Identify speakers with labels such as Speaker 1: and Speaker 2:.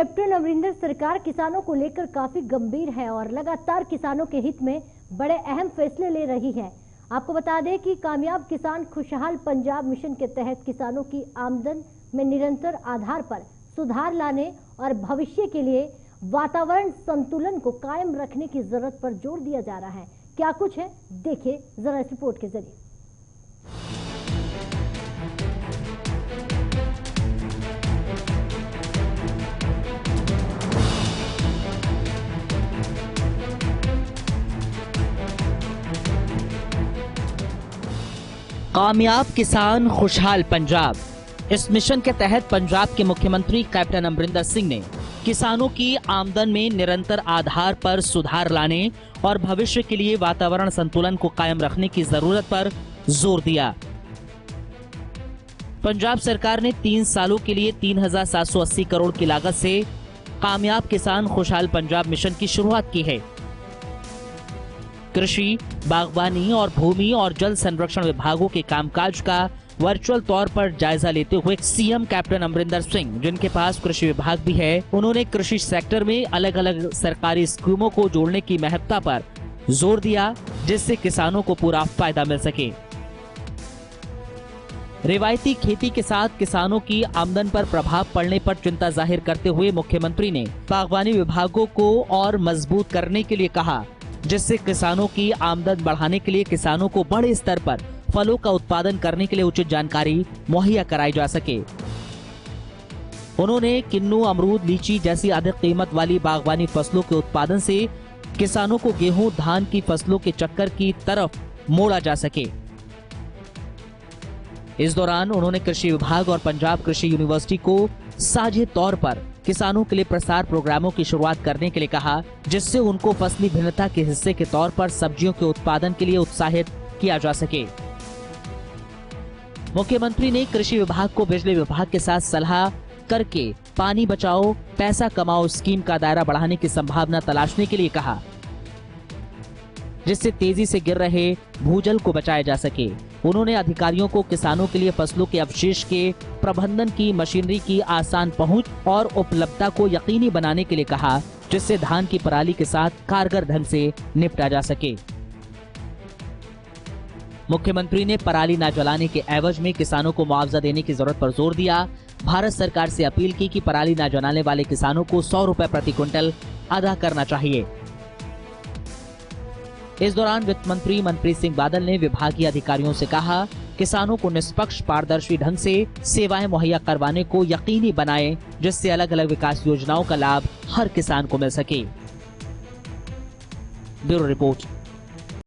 Speaker 1: Captain Amarinder सरकार किसानों को लेकर काफी गंभीर है और लगातार किसानों के हित में बड़े अहम फैसले ले रही है। आपको बता दें कि कामयाब किसान खुशहाल पंजाब मिशन के तहत किसानों की आमदन में निरंतर आधार पर सुधार लाने और भविष्य के लिए वातावरण संतुलन को कायम रखने की जरूरत पर जोर दिया जा रहा है। क्या कुछ है, देखिए जरा इस रिपोर्ट के जरिए।
Speaker 2: कामयाब किसान खुशहाल पंजाब। इस मिशन के तहत पंजाब के मुख्यमंत्री कैप्टन अमरिंदर सिंह ने किसानों की आमदन में निरंतर आधार पर सुधार लाने और भविष्य के लिए वातावरण संतुलन को कायम रखने की जरूरत पर जोर दिया। पंजाब सरकार ने 3 सालों के लिए 3,780 करोड़ की लागत से कामयाब किसान खुशहाल पंजाब मिशन की शुरुआत की है। कृषि, बागवानी और भूमि और जल संरक्षण विभागों के कामकाज का वर्चुअल तौर पर जायजा लेते हुए सीएम कैप्टन अमरिंदर सिंह, जिनके पास कृषि विभाग भी है, उन्होंने कृषि सेक्टर में अलग अलग सरकारी स्कीमों को जोड़ने की महत्ता पर जोर दिया, जिससे किसानों को पूरा फायदा मिल सके। रिवायती खेती के साथ किसानों की आमदन पर प्रभाव पड़ने पर चिंता जाहिर करते हुए मुख्यमंत्री ने बागवानी विभागों को और मजबूत करने के लिए कहा, जिससे किसानों की आमदन बढ़ाने के लिए किसानों को बड़े स्तर पर फलों का उत्पादन करने के लिए उचित जानकारी मुहैया कराई जा सके। उन्होंने किन्नू, अमरूद, लीची जैसी अधिक कीमत वाली बागवानी फसलों के उत्पादन से किसानों को गेहूं, धान की फसलों के चक्कर की तरफ मोड़ा जा सके। इस दौरान उन्होंने कृषि विभाग और पंजाब कृषि यूनिवर्सिटी को साझे तौर पर किसानों के लिए प्रसार प्रोग्रामों की शुरुआत करने के लिए कहा, जिससे उनको फसली भिन्नता के हिस्से के तौर पर सब्जियों के उत्पादन के लिए उत्साहित किया जा सके। मुख्यमंत्री ने कृषि विभाग को बिजली विभाग के साथ सलाह करके पानी बचाओ पैसा कमाओ स्कीम का दायरा बढ़ाने की संभावना तलाशने के लिए कहा, जिससे तेजी से गिर रहे भूजल को बचाया जा सके। उन्होंने अधिकारियों को किसानों के लिए फसलों के अवशेष के प्रबंधन की मशीनरी की आसान पहुंच और उपलब्धता को यकीनी बनाने के लिए कहा, जिससे धान की पराली के साथ कारगर ढंग से निपटा जा सके। मुख्यमंत्री ने पराली न जलाने के एवज में किसानों को मुआवजा देने की जरूरत पर जोर दिया। भारत सरकार से अपील की कि पराली न जलाने वाले किसानों को 100 रुपए प्रति क्विंटल अदा करना चाहिए। इस दौरान वित्त मंत्री मनप्रीत सिंह बादल ने विभागीय अधिकारियों से कहा, किसानों को निष्पक्ष पारदर्शी ढंग से सेवाएं मुहैया करवाने को यकीनी बनाएं, जिससे अलग अलग विकास योजनाओं का लाभ हर किसान को मिल सके। Bureau report.